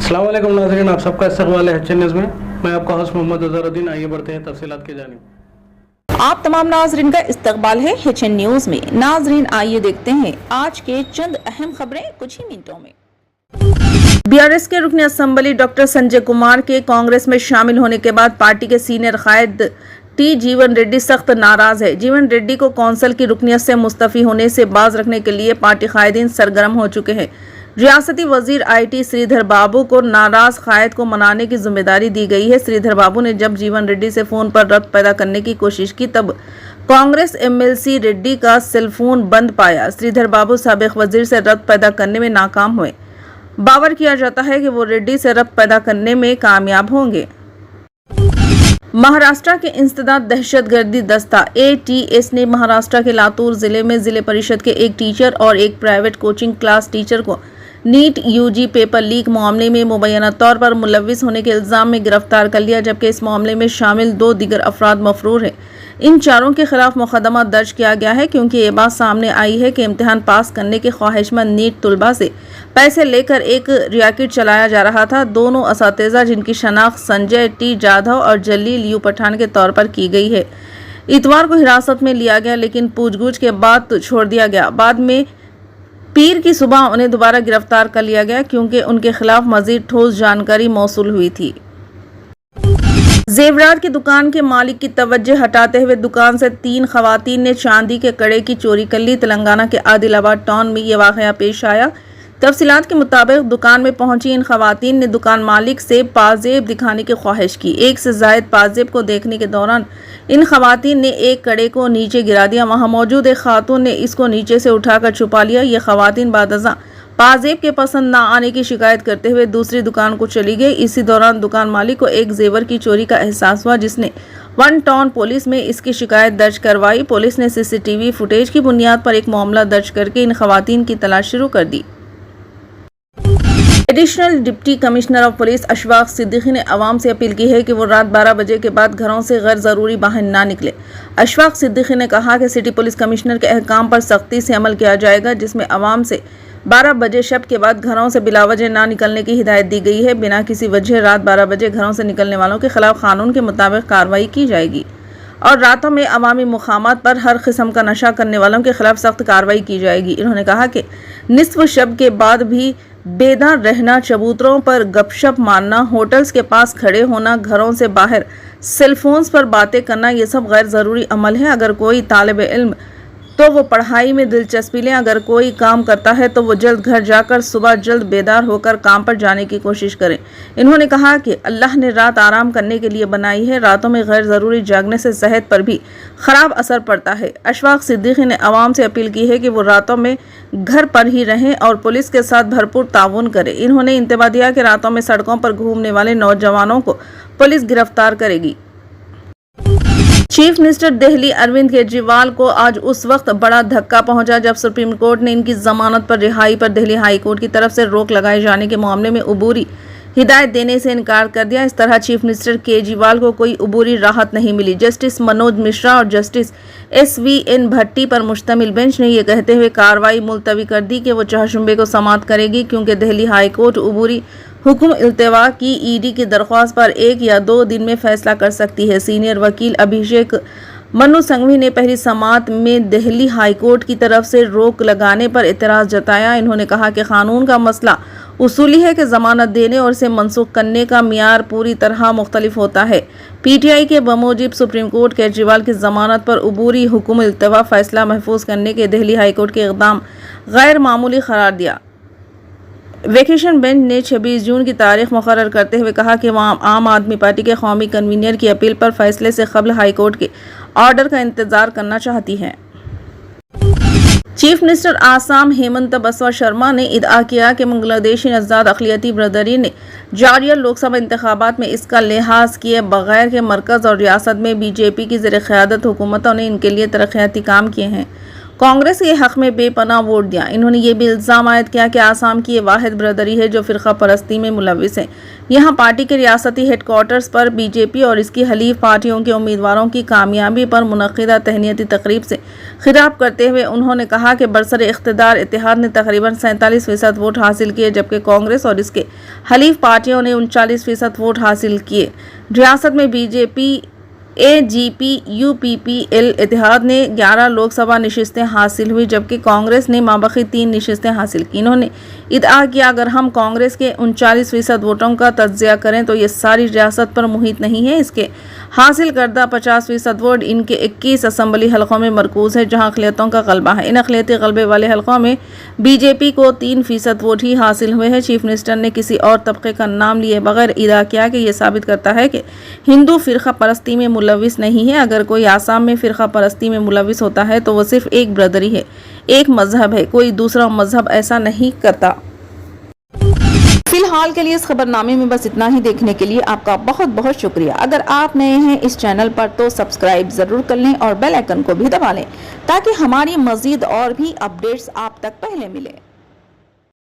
अस्सलाम वालेकुम नाज़रीन, आप सबका इस्तकबाल है एच न्यूज़ में। मैं आपका होस्ट मोहम्मद अज़हरुद्दीन। आइए बढ़ते हैं तफसीलात की जानिब। आप तमाम नाजरीन का इस्तकबाल है HN न्यूज में। नाजरीन आइए देखते हैं आज के चंद अहम खबरें कुछ ही मिनटों में। BRS के रुकन असम्बली डॉक्टर संजय कुमार के कांग्रेस में शामिल होने के बाद पार्टी के सीनियर कायद टी जीवन रेड्डी सख्त नाराज है। जीवन रेड्डी को कौंसिल की रुकनियत से मुस्तफी होने से बाज रखने के लिए पार्टी कायदीन सरगर्म हो चुके हैं। रियासती वजीर IT श्रीधर बाबू को नाराज कायद को मनाने की जिम्मेदारी दी गई है। श्रीधर बाबू ने जब जीवन रेड्डी से फोन पर रब्त पैदा करने की कोशिश की तब कांग्रेस MLC रेड्डी का सेल फोन बंद पाया। श्रीधर बाबू साबिक वजीर से रब्त पैदा करने में नाकाम हुए। बावर किया जाता है कि वो रेड्डी से रब्त पैदा करने में कामयाब होंगे। महाराष्ट्र के इंसदाद दहशतगर्दी दस्ता ATS ने महाराष्ट्र के लातूर जिले में जिले परिषद के एक टीचर और एक प्राइवेट कोचिंग क्लास टीचर को नीट UG पेपर लीक मामले में मुबैना तौर पर मुलविस होने के इल्जाम में गिरफ्तार कर लिया, जबकि इस मामले में शामिल 2 दीगर अफराद मफरूर हैं। इन चारों के खिलाफ मुकदमा दर्ज किया गया है क्योंकि ये बात सामने आई है कि इम्तिहान पास करने के ख्वाहिशमंद नीट तुलबा से पैसे लेकर एक रैकेट चलाया जा रहा था। दोनों असातिज़ा जिनकी शनाख्त संजय T जाधव और जलील U पठान के तौर पर की गई है, इतवार को हिरासत में लिया गया लेकिन पूछगछ के बाद छोड़ दिया गया। बाद में पीर की सुबह उन्हें दोबारा गिरफ्तार कर लिया गया क्योंकि उनके खिलाफ मजीद ठोस जानकारी मौसूल हुई थी। जेवरात की दुकान के मालिक की तवज्जो हटाते हुए दुकान से 3 खवातीन ने चांदी के कड़े की चोरी कर ली। तेलंगाना के आदिलाबाद टाउन में ये वाकया पेश आया। तफसीलात के मुताबिक दुकान में पहुंची इन खवातीन ने दुकान मालिक से पाजेब दिखाने की ख्वाहिश की। एक से जायद पाजेब को देखने के दौरान इन खवातीन ने एक कड़े को नीचे गिरा दिया। वहां मौजूद एक खातून ने इसको नीचे से उठाकर छुपा लिया। ये खवातीन बादज़ा पाजेब के पसंद ना आने की शिकायत करते हुए दूसरी दुकान को चली गई। इसी दौरान दुकान मालिक को एक जेवर की चोरी का एहसास हुआ, जिसने 1 टाउन पुलिस में इसकी शिकायत दर्ज करवाई। पुलिस ने CCTV फुटेज की बुनियाद पर एक मामला दर्ज करके इन खवातीन की तलाश शुरू कर दी। Additional deputy commissioner of police Ashfaq Siddiqui ने अवाम से अपील की है कि वो रात 12 बजे के बाद घरों से गैर ज़रूरी बाहर ना निकले। अशफाक सिद्दीकी ने कहा कि सिटी पुलिस कमिश्नर के अहकाम पर सख्ती से अमल किया जाएगा, जिसमें अवाम से 12 बजे शब के बाद घरों से बिलावजह ना निकलने की हिदायत दी गई है। बिना किसी वजह रात 12 बजे घरों से निकलने वालों के खिलाफ कानून के मुताबिक कार्रवाई की जाएगी और रातों में अवामी मुकामात पर हर किस्म का नशा करने वालों के खिलाफ सख्त कार्रवाई की जाएगी। इन्होंने कहा कि निस्फ शब के बाद भी बेदार रहना, चबूतरों पर गपशप मारना, होटल्स के पास खड़े होना, घरों से बाहर सेलफोन्स पर बातें करना, ये सब गैर ज़रूरी अमल है। अगर कोई तालिब इल्म तो वो पढ़ाई में दिलचस्पी लें, अगर कोई काम करता है तो वो जल्द घर जाकर सुबह जल्द बेदार होकर काम पर जाने की कोशिश करें। इन्होंने कहा कि अल्लाह ने रात आराम करने के लिए बनाई है। रातों में गैर ज़रूरी जागने से सेहत पर भी ख़राब असर पड़ता है। अशफाक सिद्दीकी ने आवाम से अपील की है कि वो रातों में घर पर ही रहें और पुलिस के साथ भरपूर ताउन करें। इन्होंने इंतबाह दिया कि रातों में सड़कों पर घूमने वाले नौजवानों को पुलिस गिरफ्तार करेगी। चीफ मिनिस्टर दिल्ली अरविंद केजरीवाल को आज उस वक्त बड़ा धक्का पहुंचा जब सुप्रीम कोर्ट ने इनकी जमानत पर रिहाई पर दिल्ली हाई कोर्ट की तरफ से रोक लगाए जाने के मामले में अबूरी हिदायत देने से इनकार कर दिया। इस तरह चीफ मिनिस्टर केजरीवाल को कोई अबूरी राहत नहीं मिली। जस्टिस मनोज मिश्रा और जस्टिस SVN भट्टी पर मुश्तमिल बेंच ने यह कहते हुए कार्रवाई मुलतवी कर दी कि वो चहशुंबे को समाअत करेगी क्योंकि दिल्ली हाई कोर्ट अबूरी हुक्म इल्तवा की ED की दरख्वास्त पर 1 या 2 दिन में फैसला कर सकती है। सीनियर वकील अभिषेक मनु संघवी ने पहली समाअत में दिल्ली हाई कोर्ट की तरफ से रोक लगाने पर एतराज़ जताया। इन्होंने कहा कि कानून का मसला उसूली है कि जमानत देने और इसे मनसूख करने का मियार पूरी तरह मुख्तलिफ होता है। PTI के बमूजिब सुप्रीम कोर्ट केजरीवाल की जमानत पर अबूरी हुक्म इल्तवा फैसला महफूज करने के दिल्ली हाई कोर्ट के इक़दाम गैर मामूली करार दिया। वेकेशन बेंच ने 26 जून की तारीख मुकर्रर करते हुए कहा कि वह आम आदमी पार्टी के कौमी कन्वीनर की अपील पर फैसले से कबल हाई कोर्ट के ऑर्डर का इंतजार करना चाहती है। चीफ मिनिस्टर आसाम हेमंत बसवा शर्मा ने इदआ किया कि बांग्लादेशी आज़ाद अक़लियती बरदरी ने जारिया लोकसभा इंतखाबात में इसका लिहाज किए बगैर के मरकज़ और रियासत में BJP की ज़ेर क़यादत हुकूमतों ने इनके लिए तरक्याती काम किए हैं। कांग्रेस के हक में बेपनाह वोट दिया। इन्होंने ये भी इल्जाम आयद किया कि आसाम की ये वाहिद बरदरी है जो फिरका परस्ती में मुलविस है। यहाँ पार्टी के रियासती हेडक्वार्टर्स पर बीजेपी और इसकी हलीफ पार्टियों के उम्मीदवारों की कामयाबी पर मुनक्किदा तहनीती तकरीब से खिताब करते हुए उन्होंने कहा कि बरसर इख्तिदार इत्तेहाद ने तकरीबन 47% वोट हासिल किए, जबकि कांग्रेस और इसके हलीफ पार्टियों ने 39% वोट हासिल किए। रियासत में बीजेपी AGP UPPL इत्तेहाद ने 11 लोकसभा नशिस्तें हासिल हुई, जबकि कांग्रेस ने माबखी 3 नशिस्तें हासिल की। इन्होंने इदआ किया अगर हम कांग्रेस के 39% वोटों का तज्जिया करें तो ये सारी रियासत पर मुहित नहीं है। इसके हासिल करदा 50% वोट इनके 21 असम्बली हलकों में मरकूज है जहां अक़लियतों का गलबा है। इन अक़लियती गलबे वाले हलकों में बीजेपी को 3% वोट ही हासिल हुए हैं। चीफ मिनिस्टर ने किसी और तबके का नाम लिए बगैर इदआ किया कि यह साबित करता है कि हिंदू फिरका परस्ती में मुलविस नहीं है। अगर कोई आसाम में फिरका परस्ती में मुलविस होता है तो वो सिर्फ एक ब्रदरी है, एक मजहब है, कोई दूसरा मजहब ऐसा नहीं करता। फिलहाल के लिए इस खबरनामे में बस इतना ही। देखने के लिए आपका बहुत बहुत शुक्रिया। अगर आप नए हैं इस चैनल पर तो सब्सक्राइब जरूर कर लें और बेल आइकन को भी दबा लें ताकि हमारी मजीद और भी अपडेट्स आप तक पहले मिले।